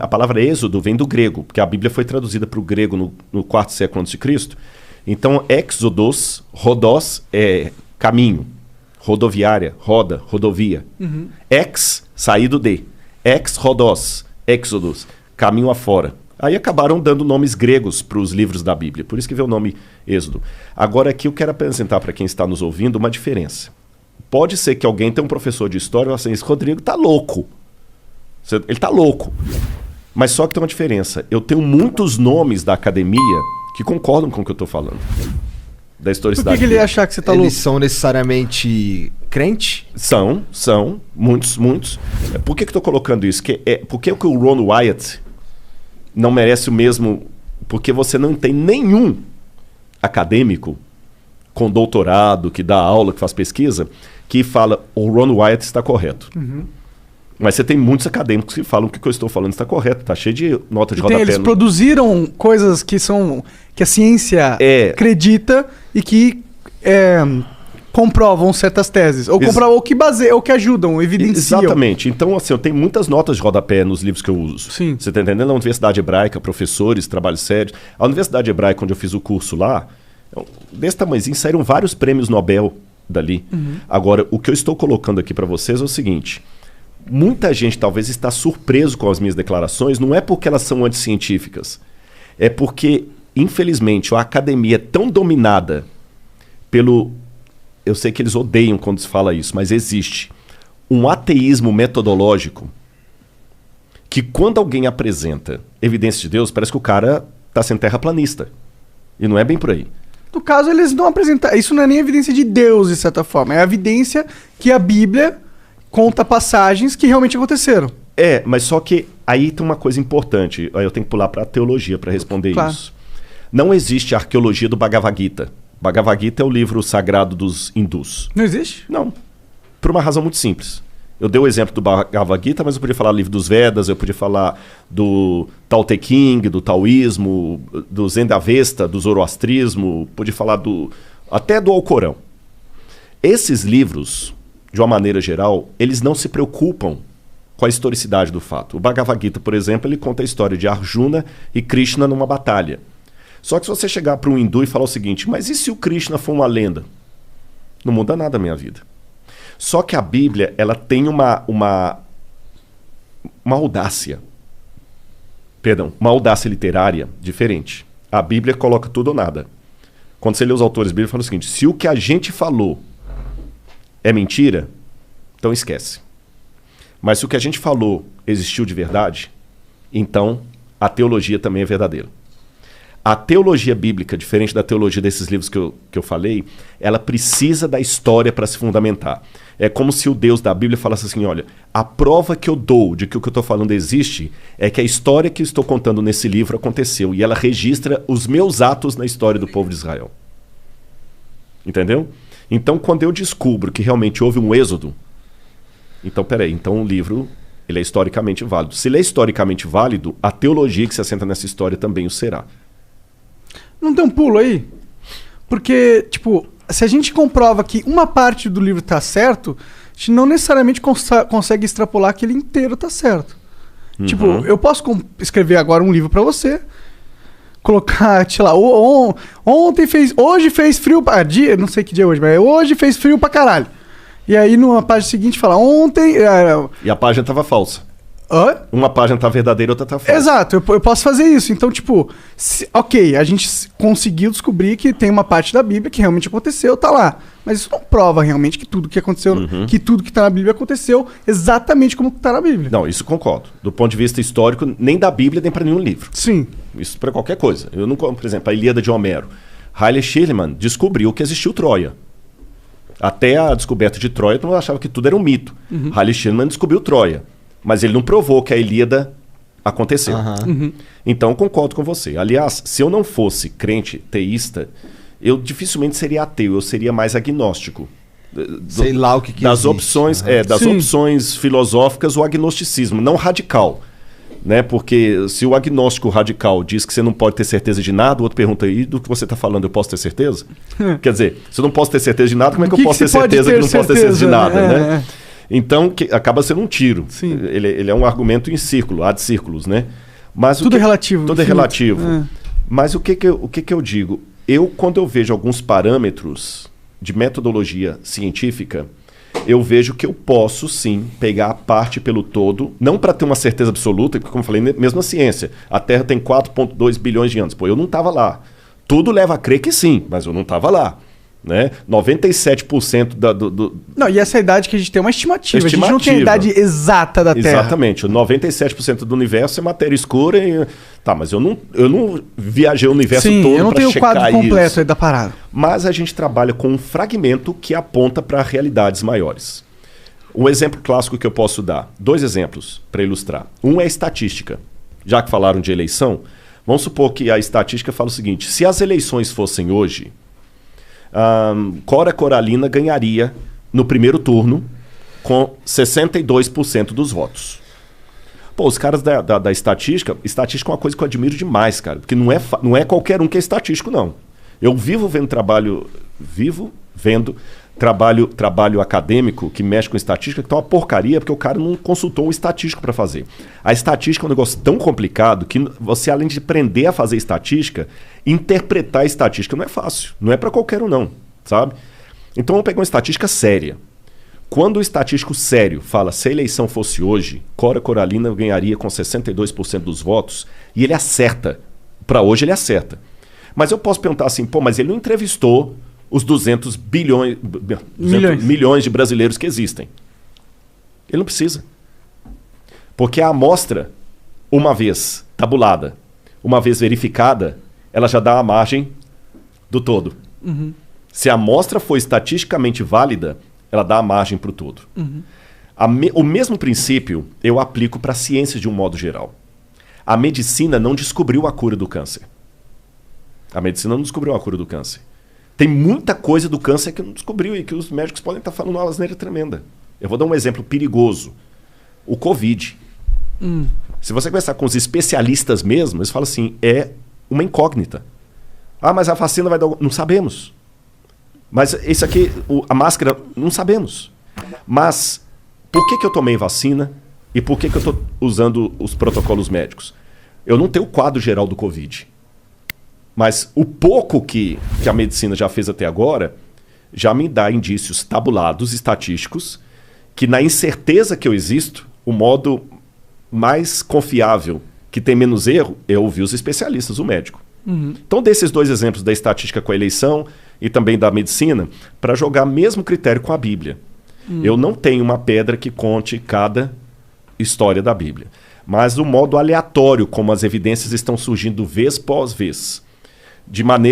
A palavra êxodo vem do grego, porque a Bíblia foi traduzida para o grego no 4º século a.C. Então, exodos, rodós é caminho, rodoviária, roda, rodovia. Saído de. Rodós, exodus, caminho afora. Aí acabaram dando nomes gregos para os livros da Bíblia, por isso que veio o nome Êxodo. Agora aqui eu quero apresentar para quem está nos ouvindo uma diferença. Pode ser que alguém tenha um professor de história e fale assim, esse Rodrigo tá louco. Ele tá louco. Mas só que tem uma diferença. Eu tenho muitos nomes da academia que concordam com o que eu estou falando. Da historicidade. Por que ele ia achar que você tá louco? Eles são necessariamente crente? São. Muitos. Por que eu estou colocando isso? Por que o Ron Wyatt não merece o mesmo... Porque você não tem nenhum acadêmico com doutorado, que dá aula, que faz pesquisa, que fala, o Ron Wyatt está correto. Mas você tem muitos acadêmicos que falam que o que eu estou falando está correto. Está cheio de nota de rodapé. Eles produziram coisas que a ciência acredita e que comprovam certas teses. Ou comprovam, ou que ajudam, evidenciam. Exatamente. Então, assim, eu tenho muitas notas de rodapé nos livros que eu uso. Sim. Você está entendendo? Na Universidade Hebraica, professores, trabalhos sérios. A Universidade Hebraica, onde eu fiz o curso lá, desse tamanhozinho, saíram vários prêmios Nobel dali. Agora, o que eu estou colocando aqui para vocês é o seguinte... Muita gente talvez está surpreso com as minhas declarações, não é porque elas são anticientíficas. É porque, infelizmente, a academia é tão dominada pelo... Eu sei que eles odeiam quando se fala isso, mas existe um ateísmo metodológico que quando alguém apresenta evidência de Deus, parece que o cara está sendo terraplanista. E não é bem por aí. No caso, eles não apresentam... Isso não é nem evidência de Deus, de certa forma. É a evidência que a Bíblia... conta passagens que realmente aconteceram. Mas só que aí tem uma coisa importante. Aí eu tenho que pular para a teologia para responder isso. Não existe a arqueologia do Bhagavad Gita. Bhagavad Gita é o livro sagrado dos hindus. Não existe? Não. Por uma razão muito simples. Eu dei o exemplo do Bhagavad Gita, mas eu podia falar do livro dos Vedas, eu podia falar do Tao Te Ching, do taoísmo, do Zen da Avesta, do zoroastrismo, podia falar até do Alcorão. Esses livros... de uma maneira geral, eles não se preocupam com a historicidade do fato. O Bhagavad Gita, por exemplo, ele conta a história de Arjuna e Krishna numa batalha. Só que se você chegar para um hindu e falar o seguinte, mas e se o Krishna for uma lenda? Não muda nada a minha vida. Só que a Bíblia, ela tem uma audácia. Uma audácia literária diferente. A Bíblia coloca tudo ou nada. Quando você lê os autores bíblicos, fala o seguinte, se o que a gente falou é mentira, então esquece. Mas se o que a gente falou existiu de verdade, então a teologia também é verdadeira. A teologia bíblica, diferente da teologia desses livros que eu falei, ela precisa da história para se fundamentar. É como se o Deus da Bíblia falasse assim, olha, a prova que eu dou de que o que eu estou falando existe é que a história que eu estou contando nesse livro aconteceu e ela registra os meus atos na história do povo de Israel. Entendeu? Então, quando eu descubro que realmente houve um êxodo, então o livro ele é historicamente válido. Se ele é historicamente válido, a teologia que se assenta nessa história também o será. Não tem um pulo aí? Porque, se a gente comprova que uma parte do livro está certo, a gente não necessariamente consegue extrapolar que ele inteiro está certo. Eu posso escrever agora um livro para você, colocar, sei lá, hoje fez frio não sei que dia é hoje, mas hoje fez frio pra caralho. E aí numa página seguinte fala, ontem... E a página tava falsa. Hã? Uma página tá verdadeira, outra tá falsa. Exato, eu posso fazer isso. Então, a gente conseguiu descobrir que tem uma parte da Bíblia que realmente aconteceu, tá lá. Mas isso não prova realmente que tudo que aconteceu, que tudo que tá na Bíblia aconteceu exatamente como tá na Bíblia. Não, isso concordo. Do ponto de vista histórico, nem da Bíblia, nem para nenhum livro. Sim. Isso para qualquer coisa. Eu não, por exemplo, a Ilíada de Homero. Haile Schirman descobriu que existiu Troia. Até a descoberta de Troia, todo mundo achava que tudo era um mito. Haile Schirman descobriu Troia. Mas ele não provou que a Ilíada aconteceu. Então, eu concordo com você. Aliás, se eu não fosse crente, teísta, eu dificilmente seria ateu, eu seria mais agnóstico. Sei lá o que das existe. Opções, das opções filosóficas, o agnosticismo, não radical. Né? Porque se o agnóstico radical diz que você não pode ter certeza de nada, o outro pergunta, e do que você está falando, eu posso ter certeza? Quer dizer, se eu não posso ter certeza de nada, como é que eu posso ter certeza que não posso ter certeza de nada? Né? Então, acaba sendo um tiro. Sim. Ele é um argumento em círculo, há de círculos, né? Mas Tudo é relativo. Tudo é infinito. relativo. Mas o que eu digo? Quando eu vejo alguns parâmetros de metodologia científica, eu vejo que eu posso, sim, pegar a parte pelo todo, não para ter uma certeza absoluta, porque, como eu falei, mesmo a ciência, a Terra tem 4,2 bilhões de anos. Pô, eu não estava lá. Tudo leva a crer que sim, mas eu não estava lá. Né? 97% Não, e essa idade que a gente tem é uma estimativa. A gente não tem a idade exata da Terra. Exatamente. O 97% do universo é matéria escura. Tá, mas eu não viajei o universo todo para checar isso. Eu não tenho o quadro completo aí da parada. Mas a gente trabalha com um fragmento que aponta para realidades maiores. Um exemplo clássico que eu posso dar. 2 exemplos para ilustrar. Um é a estatística. Já que falaram de eleição, vamos supor que a estatística fala o seguinte. Se as eleições fossem hoje... Cora Coralina ganharia no primeiro turno com 62% dos votos. Pô, os caras da estatística é uma coisa que eu admiro demais, cara, porque não é qualquer um que é estatístico, não. Eu vivo vendo trabalho acadêmico que mexe com estatística, que tá uma porcaria, porque o cara não consultou um estatístico para fazer. A estatística é um negócio tão complicado que você, além de aprender a fazer estatística, interpretar a estatística não é fácil. Não é para qualquer um, não, sabe? Então vamos pegar uma estatística séria. Quando o estatístico sério fala se a eleição fosse hoje, Cora Coralina ganharia com 62% dos votos, e ele acerta. Para hoje ele acerta. Mas eu posso perguntar assim, pô, mas ele não entrevistou os 200 milhões de brasileiros que existem. Ele não precisa. Porque a amostra, uma vez tabulada, uma vez verificada, ela já dá a margem do todo. Uhum. Se a amostra for estatisticamente válida, ela dá a margem para o todo. Uhum. O mesmo princípio eu aplico para a ciência de um modo geral. A medicina não descobriu a cura do câncer. A medicina não descobriu a cura do câncer. Tem muita coisa do câncer que não descobriu e que os médicos podem estar falando uma asneira tremenda. Eu vou dar um exemplo perigoso. O Covid. Se você conversar com os especialistas mesmo, eles falam assim, é uma incógnita. Ah, mas a vacina vai dar... Não sabemos. Mas isso aqui, a máscara, não sabemos. Mas por que eu tomei vacina e por que eu estou usando os protocolos médicos? Eu não tenho o quadro geral do Covid. Mas o pouco que a medicina já fez até agora já me dá indícios tabulados, estatísticos, que na incerteza que eu existo, o modo mais confiável, que tem menos erro, é ouvir os especialistas, o médico. Uhum. Então, desses 2 exemplos da estatística com a eleição e também da medicina, para jogar o mesmo critério com a Bíblia. Eu não tenho uma pedra que conte cada história da Bíblia. Mas o modo aleatório, como as evidências estão surgindo vez após vez, de maneira